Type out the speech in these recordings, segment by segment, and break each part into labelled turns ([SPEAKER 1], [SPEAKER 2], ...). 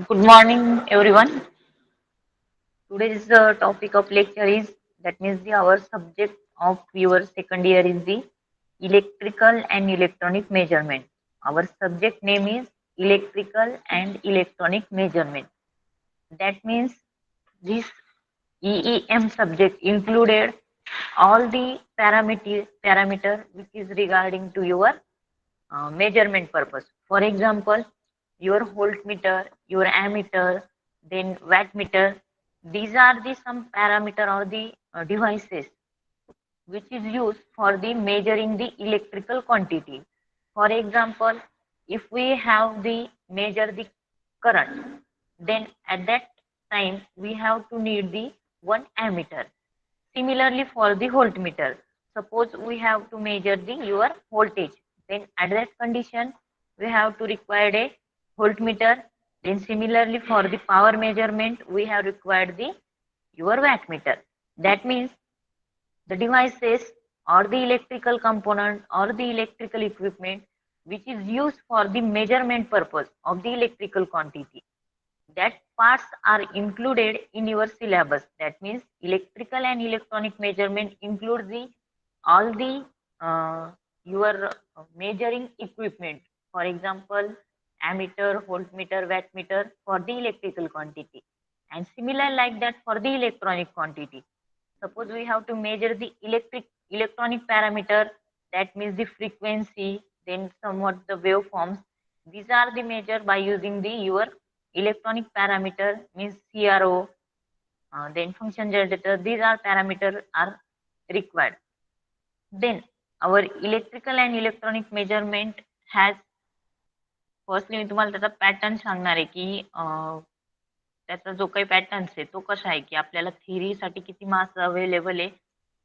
[SPEAKER 1] Good morning, everyone. Today's topic of lecture is that means our subject of your second year is the electrical and electronic measurement. Our subject name is electrical and electronic measurement. That means this EEM subject included all the parameter which is regarding to your measurement purpose. For example, your voltmeter, your ammeter, then wattmeter. These are the some parameter or the devices which is used for the measuring the electrical quantity. For example, if we have the measure the current, then at that time we have to need the one ammeter. Similarly, for the voltmeter, suppose we have to measure the your voltage, then at that condition we have to require a voltmeter. Then similarly for the power measurement, we have required the your wattmeter. That means the devices or the electrical component or the electrical equipment which is used for the measurement purpose of the electrical quantity, that parts are included in your syllabus. That means electrical and electronic measurement includes the all the your measuring equipment. For example, ammeter, voltmeter, wattmeter for the electrical quantity, and similar like that for the electronic quantity. Suppose we have to measure the electronic parameter, that means the frequency, then somewhat the waveforms. These are the measure by using the your electronic parameter means CRO, then function generator. These are parameter are required. Then our electrical and electronic measurement has, firstly मी तुम्हाला त्याचा pattern सांगणार आहे की त्याचा जो काही patterns आहे तो कसा आहे की आपल्याला थिअरीसाठी किती मार्क्स अवेलेबल आहे,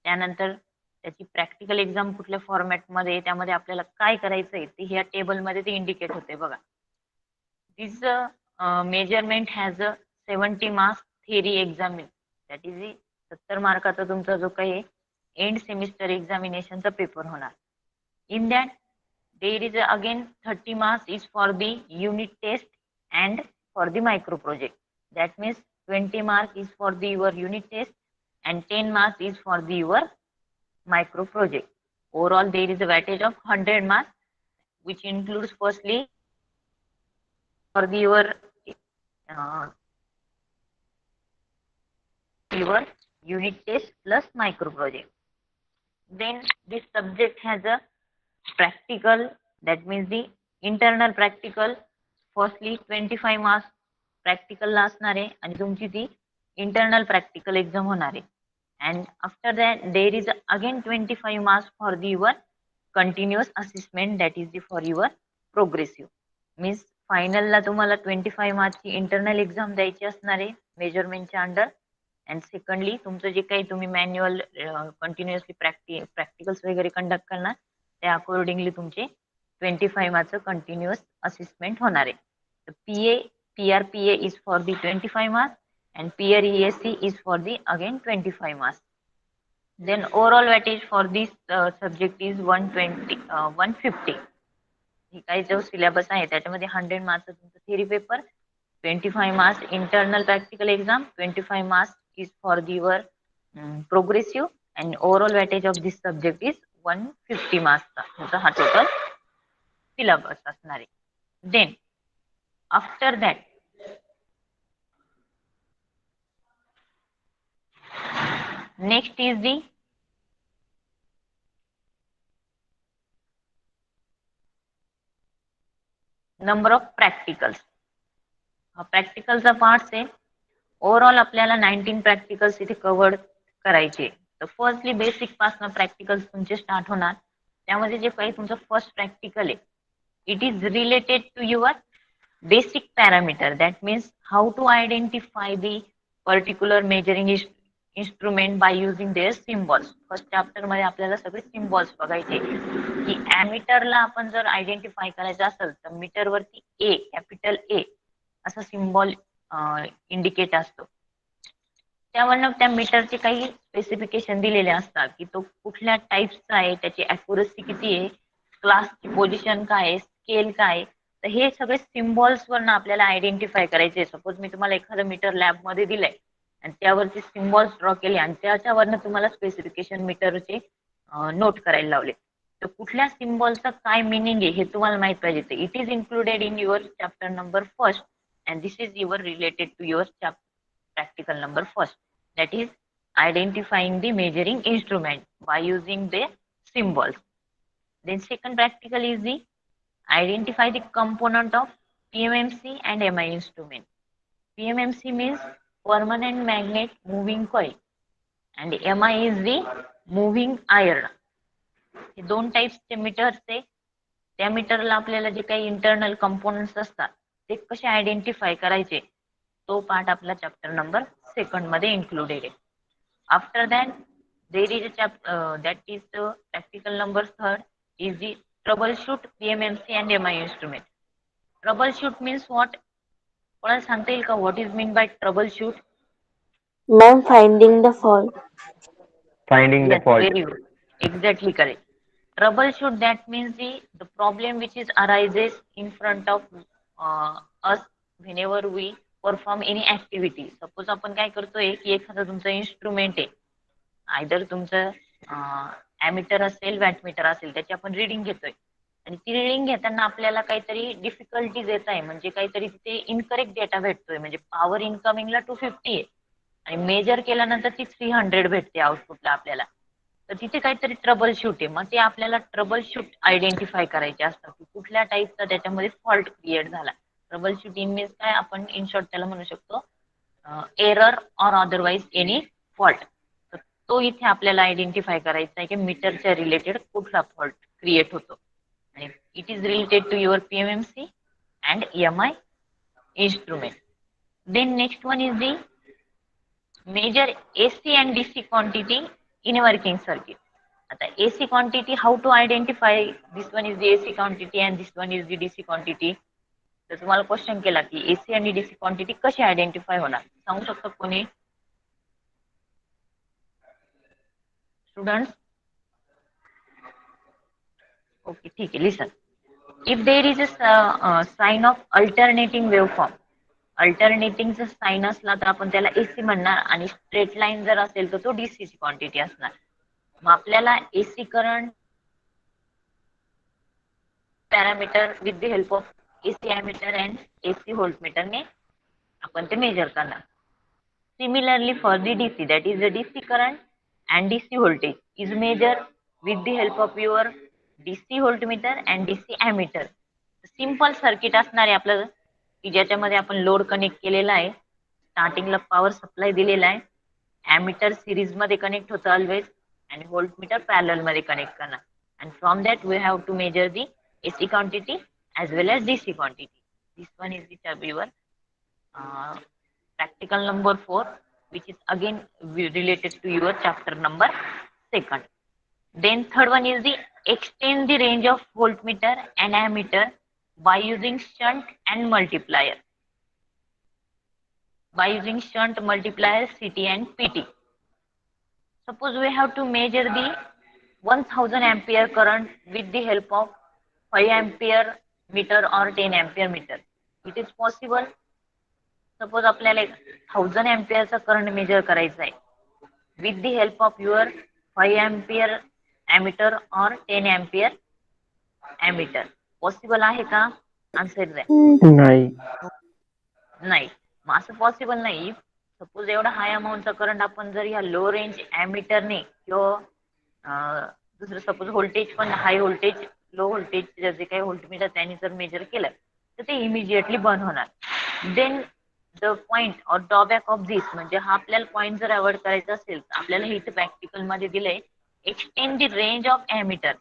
[SPEAKER 1] त्यानंतर त्याची प्रॅक्टिकल एक्झाम कुठल्या फॉर्मॅटमध्ये त्यामध्ये आपल्याला काय करायचं आहे ते ह्या टेबलमध्ये ते इंडिकेट होते बघा. This measurement has a 70 marks theory exam, that is 70 मार्काचा तुमचा जो काही एंड सेमिस्टर एक्झामिनेशनचा पेपर होणार. In that there is again 30 marks is for the unit test and for the micro project. That means 20 marks is for the your unit test and 10 marks is for the your micro project. Overall there is a weightage of 100 marks, which includes firstly for the uh, your unit test plus micro project. Then this subject has a practical, that means the internal practical. Firstly 25 marks प्रॅक्टिकलला असणार आहे आणि तुमची ती internal practical exam होणार आहे. And after that there is again 25 marks for the your continuous assessment, that is the for your progressive. Means फायनलला तुम्हाला 25 मार्क्सची इंटरनल एक्झाम द्यायची असणार आहे मेजरमेंटच्या अंडर. अँड सेकंडली तुमचं जे काही तुम्ही मॅन्युअल कंटिन्युअसली प्रॅक्टिकल्स वगैरे कंडक्ट करणार त्या अकॉर्डिंगली तुमचे 25 मार्क्सचं कंटिन्युअस असेसमेंट होणार आहे. PA, PRPA is for the 25 marks and PRESC is for the again 25 marks. Then overall weightage for this subject is 120, 150. ही काही जो सिलेबस आहे त्याच्यामध्ये 100 मार्क्स तुमचं theory paper, 25 marks internal practical exam, 25 marks is for the your progressive and overall weightage of this subject is 150 मार्क्सचा तुमचा हा total syllabus असणार आहे. Then after that next is the number of practicals. हा प्रॅक्टिकलचा part आहे. Overall आपल्याला 19 practicals इथे कव्हर करायचे. तर फर्स्टली बेसिक पासून प्रॅक्टिकल्स तुमचे स्टार्ट होणार. त्यामध्ये जे काही तुमचं फर्स्ट प्रॅक्टिकल आहे, it is related to your basic parameter. That means how to identify the particular measuring instrument by using their symbols. First chapter मध्ये आपल्याला सगळे सिम्बॉल्स बघायचे की ॲमीटरला आपण जर आयडेंटिफाय करायचं असेल तर मीटर वरती ए, कॅपिटल ए असा सिम्बॉल इंडिकेट असतो. त्यावरनं त्या मीटरचे काही स्पेसिफिकेशन दिलेले असतात की तो कुठल्या टाईपचा आहे, त्याची अॅक्युरसी किती आहे, क्लासची पोझिशन काय आहे, स्केल काय, तर हे सगळे सिम्बॉल्स वरनं आपल्याला आयडेंटिफाय करायचे. सपोज मी तुम्हाला एखादं मीटर लॅब मध्ये दिलंय आणि त्यावरती सिम्बॉल्स ड्रॉ केले आणि त्याच्यावरनं तुम्हाला स्पेसिफिकेशन मीटरचे नोट करायला लावले. तर कुठल्या सिम्बॉलचा काय मिनिंग आहे हे तुम्हाला माहित पाहिजे. It is included in your chapter number first and this is your related to your practical number first, that is identifying the measuring instrument by using the symbols. Then second practical is the identify the component of PMMC and MI instrument. PMMC means permanent magnet moving coil and MI is the moving iron. हे दोन टाइप्सचे metres आहे. त्या मीटरला आपल्याला जे काही internal components असतात ते कसे आयडेंटिफाय करायचे तो पार्ट आपला चॅप्टर नंबर सेकंड मध्ये इन्क्लुडेड आहे. After that there is that is the practical number third is the trouble shoot PMMC and MI instrument. Trouble shoot means what, कोणाला सांगता येईल का what is mean by trouble shoot?
[SPEAKER 2] Ma'am, finding the fault.
[SPEAKER 3] Finding the
[SPEAKER 1] Yes,
[SPEAKER 3] fault.
[SPEAKER 1] very good. Exactly correct. Troubleshoot, that means the problem which is arises in front of us whenever we perform any activity. Suppose आपण काय करतोय की एखादं तुमचं instrument आहे, either तुमचं ammeter असेल wattmeter असेल, त्याची आपण रिडिंग घेतोय आणि ती रिडिंग घेताना आपल्याला काहीतरी डिफिकल्टीज येत आहे, म्हणजे काहीतरी तिथे इनकरेक्ट डेटा भेटतोय, म्हणजे पॉवर इनकमिंगला 250 आहे आणि मेजर केल्यानंतर ती 300 भेटते आउटपुटला आपल्याला. तर तिथे काहीतरी ट्रबल शूट आहे. मग ते आपल्याला ट्रबल शूट आयडेंटिफाय करायचे असतात की कुठल्या टाईपचा त्याच्यामध्ये फॉल्ट क्रिएट झाला. ट्रबल शूटिंग मीन्स काय, आपण इन शॉर्ट त्याला म्हणू शकतो error or otherwise any fault. तर तो इथे आपल्याला आयडेंटिफाय करायचा आहे की मीटरच्या रिलेटेड कुठला फॉल्ट क्रिएट होतो आणि it is related to your PMMC and MI instrument. Then next one is the measure AC and DC quantity in a working circuit. आता AC quantity, how to identify this one is the AC quantity and this one is the DC quantity. तर तुम्हाला question केला की AC आणि DC quantity कशी identify होणार, सांगू शकतो कोणी? स्टुडंट्स? ओके, ठीक आहे. Listen, if there is a sine of alternating waveform, अल्टरनेटिंगचा साइन असला तर आपण त्याला AC म्हणणार आणि स्ट्रेट लाईन जर असेल तर तो DC ची क्वांटिटी असणार. मग आपल्याला AC current parameter with the help of AC ammeter and AC voltmeter ने आपण ते मेजर करणार. Similarly for the DC, that is the DC current and DC voltage is measured with the help of your DC voltmeter and DC ammeter. Simple circuit असणार आहे आपलं की ज्याच्यामध्ये आपण लोड कनेक्ट केलेला आहे, स्टार्टिंगला पॉवर सप्लाय दिलेला आहे, एमीटर सिरीज मध्ये कनेक्ट होतं ऑलवेज आणि व्होल्टमीटर पॅरलल मध्ये कनेक्ट करणार. and from that we have to measure the AC quantity as well as DC quantity. This one is the your practical number 4, which is again related to your chapter number second. Then third one is the extend the range of voltmeter and ammeter by using shunt and multiplier. By using shunt, multiplier, CT and PT. Suppose we have to measure the 1000 ampere current with the help of 5 ampere meter or 10 ampere meter. It is possible. Suppose आपल्याला 1000 एम्पियरचा current measure करायचा आहे with the help of your 5 ampere ammeter और 10 ampere ammeter. Possible आहे का? Answer द्या.
[SPEAKER 3] नाही.
[SPEAKER 1] नाही. मग असं पॉसिबल नाही. सपोज एवढा हाय अमाऊंटचा करंट आपण जर या लो रेंज एमीटरने किंवा दुसरं सपोज व्होल्टेज पण हाय व्होल्टेज लो व्होल्टेज जे काही व्होल्टमीटर त्यांनी जर मेजर केलं तर ते इमिजिएटली बंद होणार. देन द पॉइंट और ड्रॉबॅक ऑफ दिस, म्हणजे हा आपल्याला पॉइंट जर अवॉइड करायचा असेल तर आपल्याला हे प्रॅक्टिकल मध्ये दिलंय extend the range of ammeter.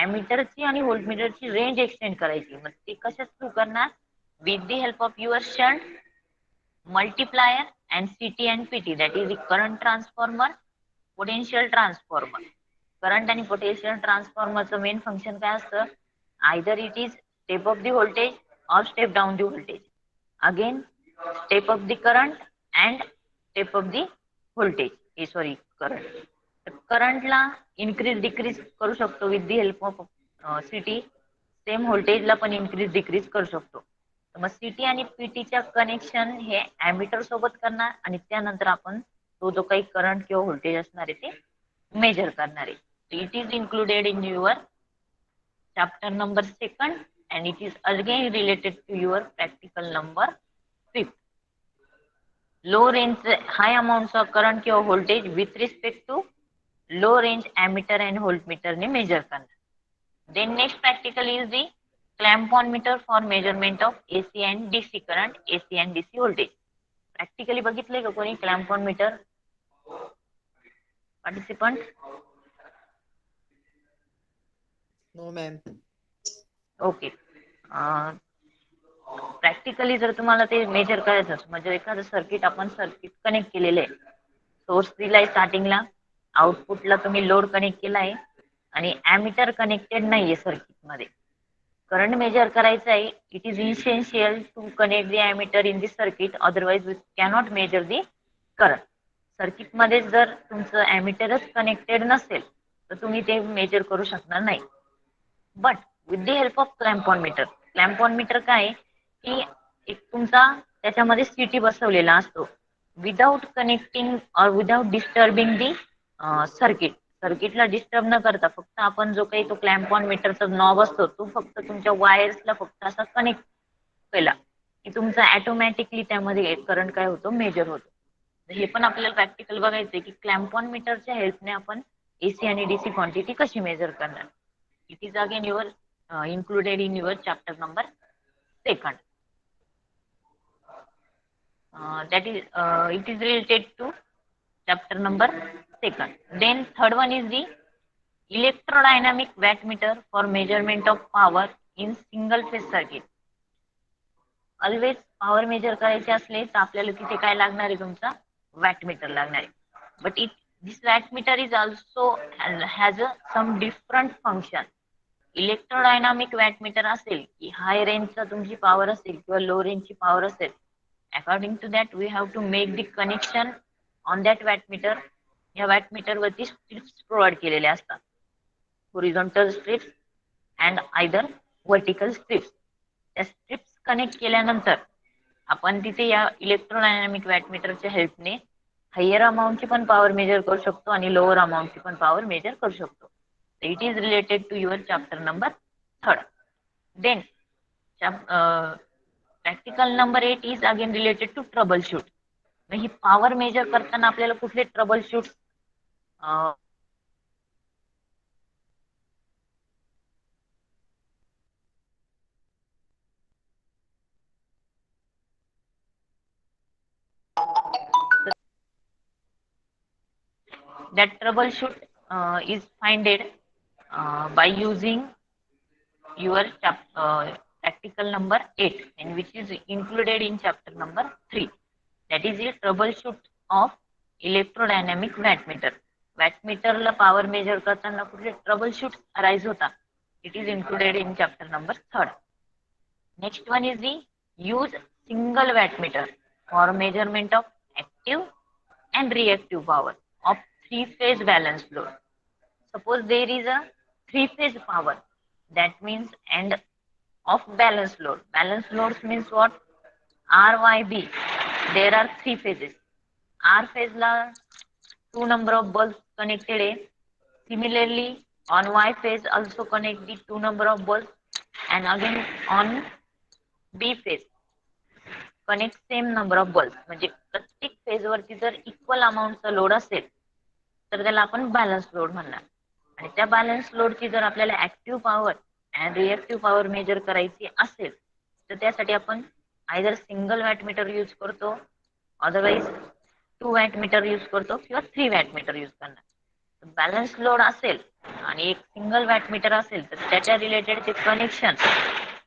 [SPEAKER 1] एमीटरची आणि व्होल्टमीटरची रेंज एक्सटेंड करायची. मग ते कशा थ्रू करणार? With the help of your shunt, multiplier and CT and PT, that is current transformer, potential transformer. Current आणि पोटेन्शियल ट्रान्सफॉर्मरचं मेन फंक्शन काय असतं? Either it is step up the voltage और step down the voltage. Again step up the current and step up the voltage, sorry current. तर करंटला increase decrease करू शकतो with the help of CT. Same व्होल्टेजला पण increase decrease करू शकतो. तर मग सीटी आणि पीटीच्या कनेक्शन हे ॲमीटर सोबत करणार आणि त्यानंतर आपण तो जो काही करंट किंवा व्होल्टेज असणार आहे ते मेजर करणार आहे. It is included in your chapter number 2nd and it is again related to your practical number 5th. Low range high amounts of current or voltage with respect to low range ammeter and voltmeter ने measure करना. Then next practical is the clamp on meter for measurement of AC and DC current, AC and DC voltage. Practically बघितलंय का कोणी clamp on meter? Participant?
[SPEAKER 4] No, ma'am.
[SPEAKER 1] Okay. Practically जर तुम्हाला ते major करायचं म्हणजे एखादं सर्किट आपण सर्किट कनेक्ट केलेलं आहे, सोर्स दिलाय स्टार्टिंगला, आउटपुटला तुम्ही लोड कनेक्ट केलाय आणि ॲमीटर कनेक्टेड नाहीये सर्किट मध्ये. करंट मेजर करायचं आहे. It is essential to connect the ammeter in this circuit, otherwise we cannot measure the current. Circuit मध्ये जर तुमचं ॲमीटरच कनेक्टेड नसेल तर तुम्ही ते मेजर करू शकणार नाही. But with the help of clamp on meter. Clamp on meter काय आहे की एक तुमचा त्याच्यामध्ये सीटी बसवलेला असतो. विदाउट कनेक्टिंग और विदाउट डिस्टर्बिंग दी सर्किट. सर्किटला डिस्टर्ब न करता फक्त आपण जो काही तो क्लॅम्प ऑन मीटरचा नॉब असतो तो फक्त तुमच्या वायर्सला फक्त असा कनेक्ट केला की तुमचा ऑटोमॅटिकली त्यामध्ये करंट काय होतो मेजर होतो. हे पण आपल्याला प्रॅक्टिकल बघायचंय की क्लॅम्प ऑन मीटरच्या हेल्पने आपण एसी आणि डीसी क्वांटिटी कशी मेजर करणार. It is again your included in your chapter number 2nd. That is it is related to chapter number 2nd. Then third one is the electrodynamic wattmeter for measurement of power in single phase circuit. Always power measure करायचे असले तर आपल्याला तिथे काय लागणार आहे तुमचा wattmeter लागणार आहे. But it this wattmeter is also has some different function. Electrodynamic wattmeter असेल की हाय रेंजचा तुमची पॉवर असेल किंवा लो रेंजची पॉवर असेल, according to that we have to make the connection on that wattmeter. या वॅटमीटर वरती स्ट्रिप्स प्रोव्हाइड केलेल्या असतात, horizontal strips and either vertical strips. त्या स्ट्रिप्स कनेक्ट केल्यानंतर आपण तिथे या इलेक्ट्रोडायनामिक वॅटमीटरच्या हेल्पने हायर अमाऊंटची पण पॉवर मेजर करू शकतो आणि लोअर अमाऊंटची पण पॉवर मेजर करू शकतो. It is related to your chapter number 3rd. Then practical number 8 is again related to troubleshoot. ही पॉवर मेजर करताना आपल्याला कुठले troubleshoot that troubleshoot is finded by using your practical number 8 and which is included in chapter number 3. That is the troubleshoot of electrodynamic wattmeter. Wattmeterला power measure करताना कुठले troubleshoot arise होता. It is included in chapter number 3rd. Next one is the use single wattmeter for measurement of active and reactive power of three-phase balance load. Suppose there is a three-phase power, that means and of balance load. Balance loads means what? R, Y, B. There are three phases. R phase la two number of bulbs connected है. Similarly, on Y phase also connect the two number of bulbs, and again on B phase connect same number of bulb. म्हणजे प्रत्येक phase वरती जर equal अमाऊंटचा load असेल तर त्याला आपण balance load म्हणणार. आणि त्या बॅलन्स लोडची जर आपल्याला active power and reactive power measure करायची असेल तर त्यासाठी आपण आयदर सिंगल वॅटमीटर यूज करतो, अदरवाइज 2 वॅटमीटर यूज करतो किंवा 3 वॅटमीटर यूज करणार. बॅलन्स लोड असेल आणि एक सिंगल वॅटमीटर असेल तर त्याच्या रिलेटेड ते कनेक्शन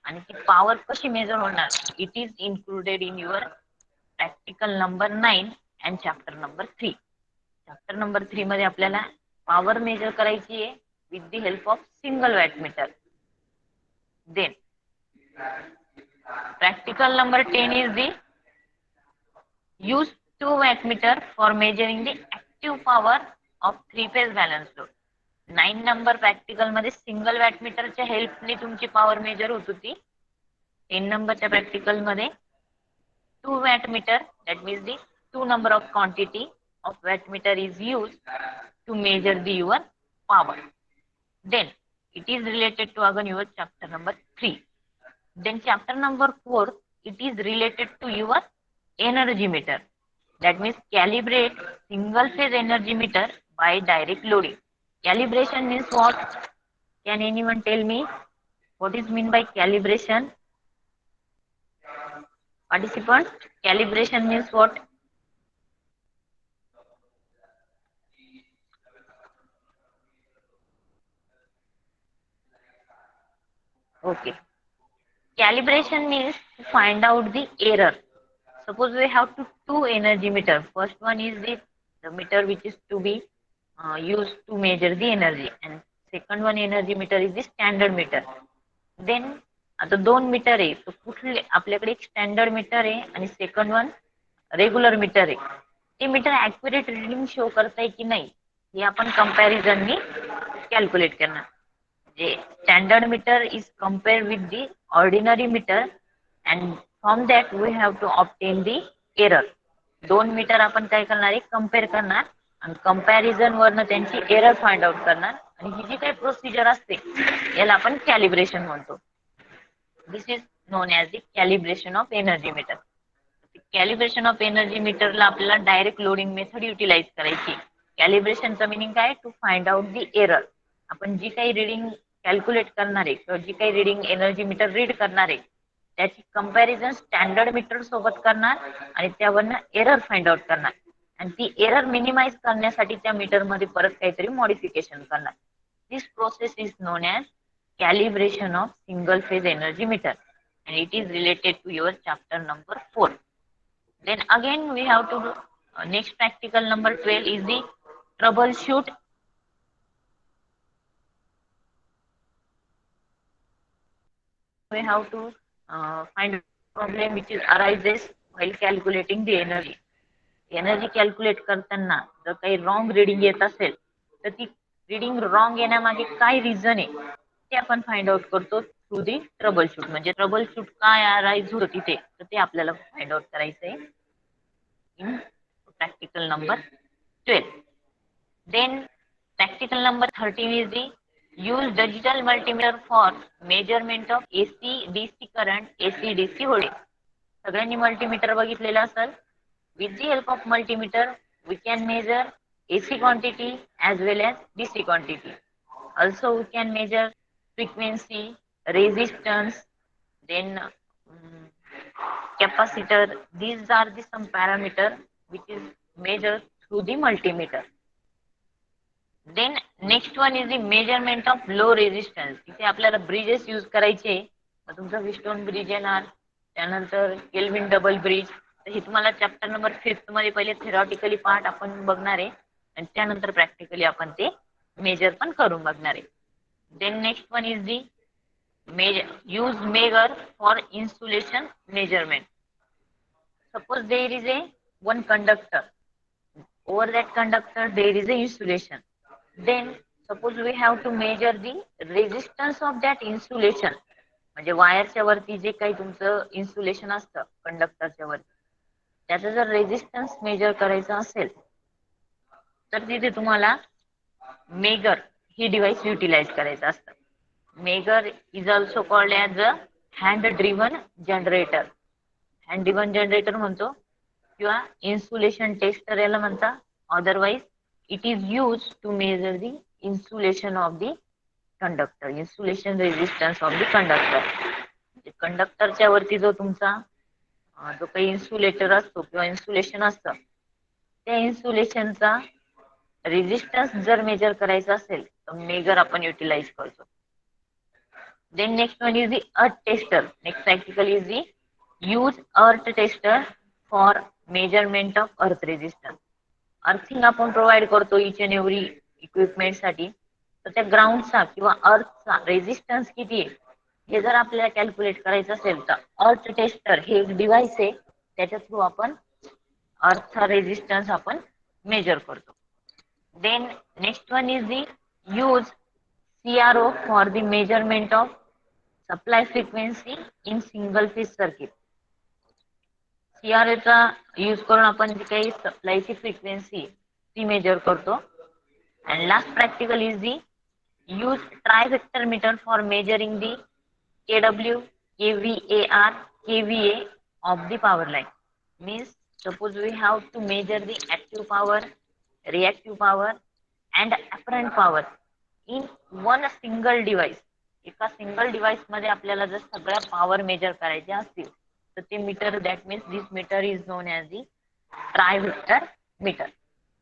[SPEAKER 1] आणि ती पॉवर कशी मेजर होणार. It is included in your practical number 9 and chapter number 3. Chapter number 3 मध्ये आपल्याला पॉवर मेजर करायची आहे with the help of single wattmeter. Then practical number 10 is the use 2 wattmeter for measuring the active power of three phase balance load. 9 number practical मध्ये single वॅटमीटरच्या हेल्पने तुमची power major होत होती. 10 नंबरच्या practical मध्ये 2 wattmeter, that means the 2 number of quantity of wattmeter is used to measure the your power. Then it is related to again your chapter number 3. Then chapter number 4, it is related to your energy meter. That means calibrate single phase energy meter by direct loading. Calibration means what? Can anyone tell me what is mean by calibration? Participants, calibration means what? Okay. Calibration means to find out the error. Suppose we have two energy meter. First one is the meter which is to be used to measure the energy, and second one energy meter is the standard meter. Then आता 2 metre आहे, तर कुठले आपल्याकडे एक standard metre आहे आणि second one regular metre आहे. ते मीटर ऍक्युरेट रिडिंग शो करताय की नाही हे आपण कंपॅरिझननी कॅल्क्युलेट करणार. जे standard meter is compared with the ordinary meter and from that we have to obtain the error. 2 meter आपण काय करणार आहे, कम्पेअर करणार आणि कंपॅरिझन वरनं त्यांची एरर फाइंड आउट करणार, आणि ही जी काही प्रोसिजर असते याला आपण कॅलिब्रेशन म्हणतो. This is known as the calibration of energy meter. Calibration of energy मीटरला आपल्याला डायरेक्ट लोडिंग मेथड युटिलाइज करायची. कॅलिब्रेशनचं मिनिंग काय, to find out the error. आपण जी काही रिडिंग कॅल्क्युलेट करणार आहे किंवा जी काही रिडिंग एनर्जी मीटर रीड करणार आहे त्याची कंपॅरिझन स्टँडर्ड मीटर सोबत करणार आणि त्यावरनं एरर फाइंड आउट करणार, आणि ती एरर मिनिमाइज करण्यासाठी त्या मीटरमध्ये परत काहीतरी मॉडिफिकेशन करणार. This process is known as calibration of single phase energy meter, and it is related to your chapter number 4. Then again we have to do next practical number 12 is the troubleshoot. We have to find a problem which is arises while calculating the energy. Energy calculate करताना जर काही wrong reading येत असेल तर ती reading wrong येण्यामागे काय reason आहे ते आपण फाइंड आउट करतो थ्रू दी ट्रबल शूट. म्हणजे ट्रबल शूट काय अराईज होतं तिथे, तर ते आपल्याला फाइंड आउट करायचं आहे in practical number 12. Then practical number 13 is the use digital multimeter for measurement of AC DC current, AC DC voltage. सगळ्यांनी मल्टीमीटर बघितलेलं असेल. With the help of multimeter, we can measure AC quantity as well as DC quantity. Also, we can measure frequency, resistance, then capacitor. These are the some parameter which is measured through the multimeter. Then next one is the measurement of low resistance. इथे आपल्याला bridges use करायचे. तुमचा Wheatstone bridge येणार, त्यानंतर kelvin double bridge. तर हे तुम्हाला chapter number 5 मध्ये पहिले थेरॉटिकली पार्ट आपण बघणार आहे आणि त्यानंतर प्रॅक्टिकली आपण ते मेजर पण करून बघणार आहे. Then next one is the use megger for insulation measurement. Suppose there is a one conductor, over that conductor there is a insulation. Then suppose we have to measure the resistance of that insulation. म्हणजे वायरच्या वरती जे काही तुमचं insulation असतं कंडक्टरच्या वरती त्याचा जर रेजिस्टन्स मेजर करायचा असेल तर तिथे तुम्हाला मेगर ही डिव्हाइस युटिलाइज करायचं असतं. Megger is also called as a hand driven generator. Hand driven generator म्हणतो किंवा इन्सुलेशन टेस्टर याला म्हणता. Otherwise it is use to measure the insulation of the conductor, insulation resistance of the conductor. कंडक्टरच्या वरती जो तुमचा जो काही इन्सुलेटर असतो किंवा इन्सुलेशन असतं त्या इन्सुलेशनचा रेजिस्टन्स जर मेजर करायचा असेल तर मेगर आपण युटिलाइज करतो. Then next one is the earth tester. Next practical is the use earth tester for measurement of earth resistance. Earthing आपण प्रोव्हाइड करतो इच अँड एव्हरी इक्विपमेंट साठी, तर त्या ग्राउंडचा किंवा अर्थचा रेजिस्टन्स किती आहे हे जर आपल्याला कॅल्क्युलेट करायचं असेल तर अर्थ टेस्टर हे एक डिव्हाइस आहे, त्याच्या थ्रू आपण अर्थचा रेजिस्टन्स आपण मेजर करतो. Then next one is the use CRO for the measurement of supply frequency in single phase circuit. CRO चा यूज करून आपण जी काही सप्लायची फ्रिक्वेन्सी ती मेजर करतो. And last practical is the use trivector meter for measuring the kW, kVAR, kVA of the power line. Means suppose we have to measure the active power, reactive power and apparent power in one single device. एका single device मध्ये आपल्याला जर सगळ्या power major करायच्या असतील तर ते meter, that means this meter is known as the trivector meter.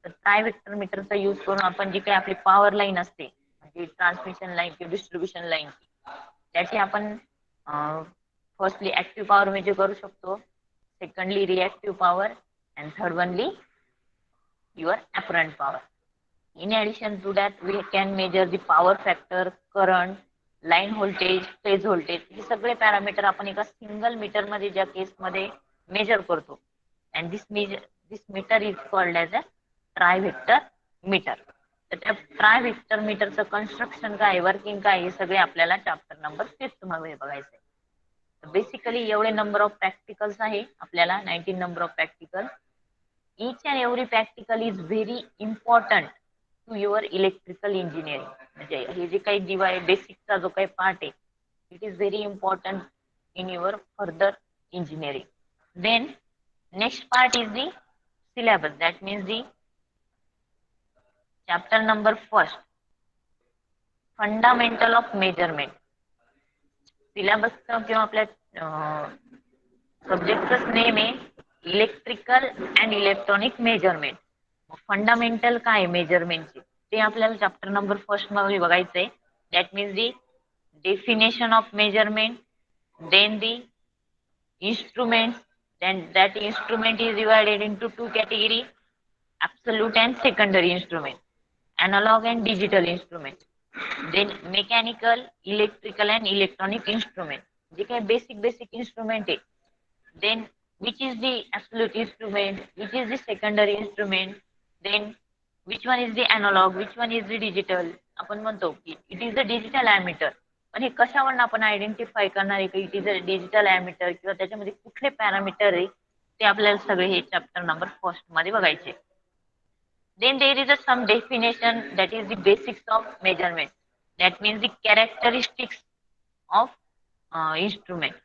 [SPEAKER 1] तर ट्रायव्हेक्टर मीटरचा यूज करून आपण जी काही आपली पॉवर लाईन असते म्हणजे ट्रान्समिशन लाईन किंवा डिस्ट्रीब्युशन लाईन त्याची आपण फर्स्टली ऍक्टिव्ह पॉवर मेजर करू शकतो, secondly reactive power and third only your apparent power. In addition to that, we can measure the power factor, current, line voltage, phase voltage. हे सगळे parameter आपण एका single metre मध्ये ज्या केस मध्ये major करतो. And this meter is called as a trivector meter. तर त्या ट्रायव्हेक्टर मीटरचं कन्स्ट्रक्शन काय, वर्किंग काय, हे सगळे आपल्याला चॅप्टर नंबर 5 मध्ये बघायचंय. बेसिकली एवढे नंबर ऑफ प्रॅक्टिकल्स आहे आपल्याला, 19 number of practical. each and every practical is very important to your electrical engineering. म्हणजे हे जे काही डिवाइस बेसिकचा जो काही पार्ट आहे it is very important in your further engineering. Then next part is the syllabus, that means the chapter number 1, fundamental of measurement. Syllabus किंवा आपल्या सब्जेक्टच नेम आहे electrical and electronic measurement. Fundamental काय मेजरमेंटचे ते आपल्याला चॅप्टर नंबर 1 मध्ये बघायचंय. That means the definition of measurement, then the instruments, then that instrument is divided into two categories: absolute and secondary instrument, analog and digital instrument. Then mechanical, electrical and electronic instrument, जे काही basic instrument आहे. Then which is the absolute instrument, which is the secondary instrument, then which one is the analog, which one is the digital. आपण म्हणतो की it is the digital ammeter, पण हे कशावरून आपण आयडेंटिफाय करणार आहे की it is a digital ammeter किंवा त्याच्यामध्ये कुठले पॅरामीटर आहे ते आपल्याला सगळे हे चॅप्टर नंबर 1 मध्ये बघायचे. Then there is a some definition, that is the basics of measurement, that means the characteristics of instrument,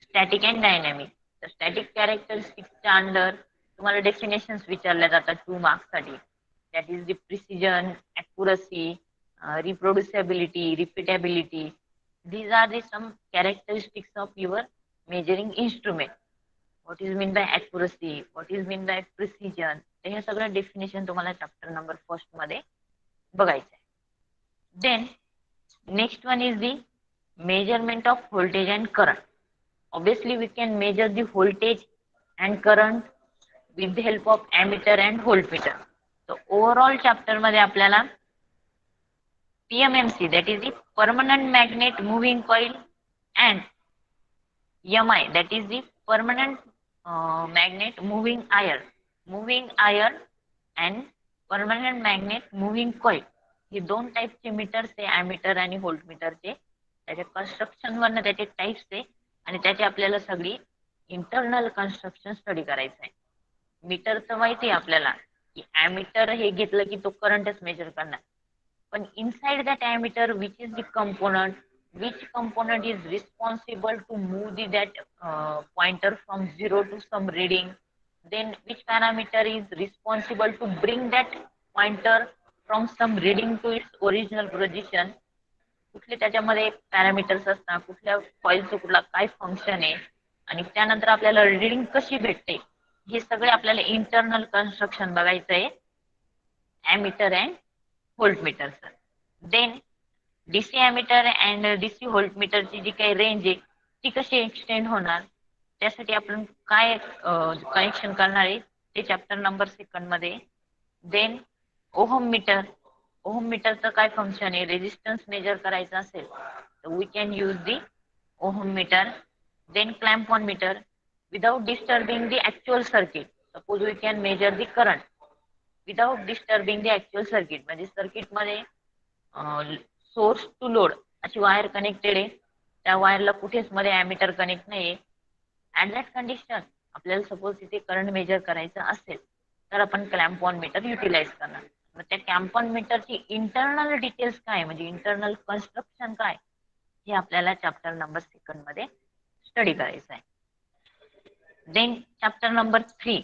[SPEAKER 1] static and dynamic. तर स्टॅटिक कॅरेक्टरिस्टिक्सच्या अंडर तुम्हाला डेफिनेशन्स विचारल्या जातात 2 मार्क्स साठी. That is the precision, accuracy, reproducibility, repeatability. These are the some characteristics of your measuring instrument. What is mean by accuracy, what is mean by precision, हे सगळं definition तुम्हाला chapter number 1 मध्ये बघायचं आहे. Then next one is the measurement of voltage and current. Obviously we can measure the voltage and current with the help of ammeter and voltmeter. So overall chapter मध्ये आपल्याला PMMC, that is the permanent magnet moving coil, and MI, that is the permanent magnet moving iron and permanent magnet moving coil. हे 2 टाइपचे metres आहे, ammeter आणि व्होल्टमीटरचे. त्याच्या construction वरनं त्याचे types आहे आणि त्याची आपल्याला सगळी इंटरनल कन्स्ट्रक्शन स्टडी करायचं आहे. मीटरचं माहिती आहे आपल्याला की ॲमीटर हे घेतलं की तो करंटच मेजर करणार, पण inside that ammeter which is the component, which component is responsible to move that pointer from 0 to some reading, then which parameter is responsible to bring that pointer from some reading to its original position. कुठले त्याच्यामध्ये parameters असतात, कुठल्या कॉइलचं कुठला काय function आहे आणि त्यानंतर आपल्याला रीडिंग कशी भेटते, हे सगळे आपल्याला इंटरनल कन्स्ट्रक्शन बघायचं आहे ॲमीटर अँड व्होल्टमीटरचं. Then DC ammeter and DC व्होल्टमीटरची जी काही रेंज आहे ती कशी एक्सटेंड होणार, त्यासाठी आपण काय कनेक्शन करणार आहे ते चॅप्टर नंबर 2 मध्ये. देन ओहम मीटरचं काय फंक्शन आहे, रेजिस्टन्स मेजर करायचं असेल तर we can use the ohm meter. Then clamp on meter, without disturbing the actual circuit, suppose we can measure the current without disturbing the actual circuit, म्हणजे circuit मध्ये source to load अशी wire connected आहे. त्या वायरला कुठेच मध्ये ammeter connect नाहीये. At that condition आपल्याला सपोज तिथे करंट मेजर करायचं असेल तर आपण क्लॅम्प ऑन मीटर युटिलाइज करणार. मग त्या क्लॅम्प ऑन मीटरची इंटरनल डिटेल्स काय म्हणजे इंटरनल कन्स्ट्रक्शन काय हे आपल्याला चॅप्टर नंबर 2 मध्ये स्टडी करायचं आहे. Then chapter number 3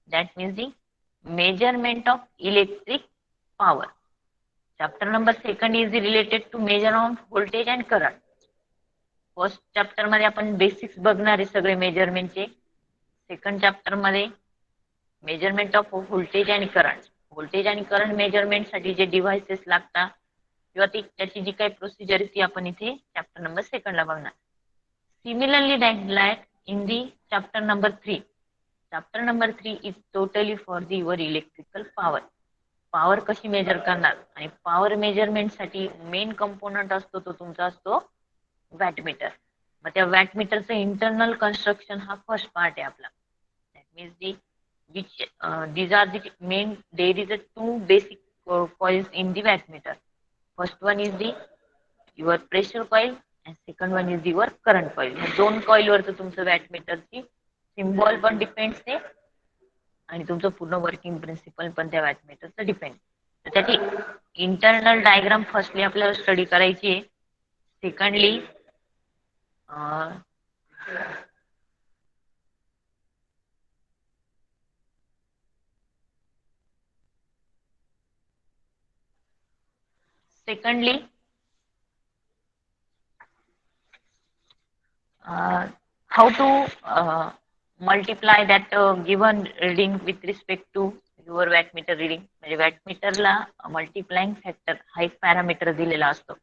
[SPEAKER 1] that means the measurement of electric power. Chapter number 2 is related to measure of voltage and current. First chapter मध्ये आपण बेसिक्स बघणार आहे सगळे मेजरमेंटचे. सेकंड चॅप्टर मध्ये मेजरमेंट ऑफ व्होल्टेज आणि करंट. व्होल्टेज आणि करंट मेजरमेंट साठी जे डिव्हाइसेस लागतात किंवा त्याची जी काही प्रोसिजर आहे ती आपण इथे चॅप्टर नंबर 2 ला बघणार. Similarly that in the chapter number 3. Chapter number 3 is totally for the your electrical power. Power कशी मेजर करणार आणि पॉवर मेजरमेंट साठी मेन कंपोनंट असतो तो तुमचा असतो वॅटमीटर. मग त्या वॅटमीटरचं इंटरनल कन्स्ट्रक्शन हा फर्स्ट पार्ट आहे आपला. That means the which these are the main there is a two basic coils in the wattmeter. First one is the your pressure coil and second one is your current coil. या दोन coil वरती तुमचं वॅटमीटरची symbol पण depends आहे आणि तुमचं पूर्ण working principle पण त्या वॅटमीटरचं डिपेंड. तर त्याची इंटरनल डायग्राम फर्स्टली आपल्याला स्टडी करायची आहे. Secondly how to multiply that given reading with respect to your wattmeter reading. म्हणजे वॅटमीटरला मल्टिप्लाइंग फॅक्टर हा एक पॅरामीटर दिलेला असतो.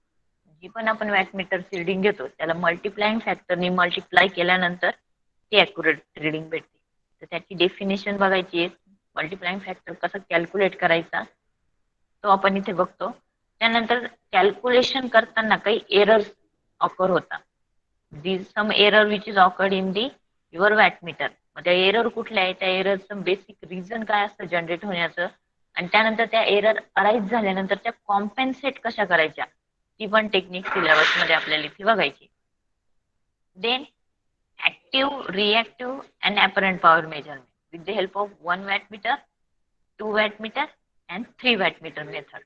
[SPEAKER 1] जी पण आपण वॅटमीटरची रिडिंग घेतो त्याला मल्टिप्लाइंग फॅक्टरने मल्टिप्लाय केल्यानंतर ती अॅक्युरेट रिडिंग भेटते. तर त्याची डेफिनेशन बघायची आहे. मल्टिप्लाइंग फॅक्टर कसा कॅल्क्युलेट करायचा तो आपण इथे बघतो. त्यानंतर कॅल्क्युलेशन करताना काही एरर्स ऑकर होतात. Some error which is occurred in the your wattmeter. मग त्या एरर कुठल्या आहे त्या एररचं बेसिक रिझन काय असतं जनरेट होण्याचं आणि त्यानंतर त्या एरर अराईज झाल्यानंतर त्या कॉम्पेन्सेट कशा करायच्या ती पण टेक्निक सिलेबस मध्ये आपल्याला इथे बघायची. Then active, reactive and apparent power measurement with the help of 1 wattmeter, 2 wattmeter and 3 wattmeter method.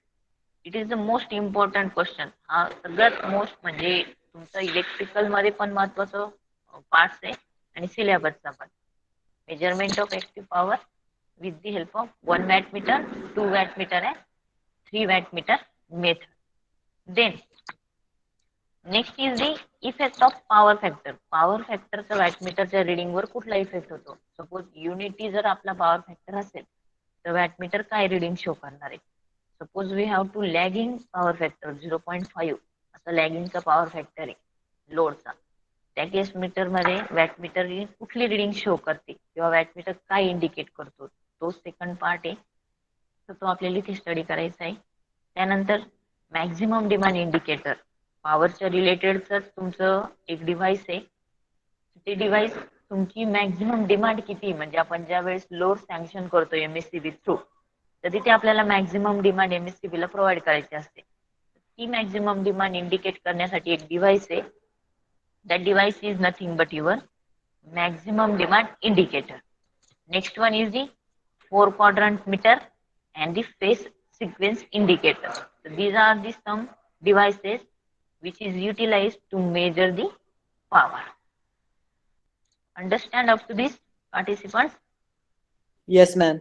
[SPEAKER 1] It is the most important question. हा सगळ्यात मोस्ट म्हणजे तुमचं इलेक्ट्रिकल मध्ये पण महत्वाचं पार्ट आहे आणि सिलेबसचा पण. Measurement of active power with the help of 1 wattmeter, 2 wattmeter and 3 wattmeter method. Then next is the effect of power factor. Power फॅक्टरचा वॅटमीटरच्या रिडिंगवर कुठला इफेक्ट होतो. सपोज युनिटी जर आपला पॉवर फॅक्टर असेल तर वॅटमीटर काय रिडिंग शो करणार आहे. Suppose we have to lagging power factor 0.5 असा लॅगिंगचा पॉवर फॅक्टर आहे लोडचा. त्या केस मीटर मध्ये वॅटमीटर कुठली रिडिंग शो करते किंवा वॅटमीटर काय इंडिकेट करतो तो सेकंड पार्ट आहे. तर तो आपल्याला इथे स्टडी करायचा आहे. त्यानंतर मॅक्झिमम डिमांड इंडिकेटर पॉवरच्या रिलेटेडच तुमचं एक डिव्हाइस आहे. ते डिव्हाइस तुमची मॅक्झिमम डिमांड किती म्हणजे आपण ज्या वेळेस लोड सँक्शन करतो एमएससीबी थ्रू तर तिथे आपल्याला मॅक्झिमम डिमांड एमएससीबी ला प्रोव्हाइड करायची असते. ती मॅक्झिमम डिमांड इंडिकेट करण्यासाठी एक डिव्हाइस आहे. That device is nothing but your maximum demand indicator. Next one is the 4 quadrant meter and the phase sequence indicator. So these are the some devices which is utilized to measure the power. Understand up to this, participants?
[SPEAKER 4] Yes, ma'am.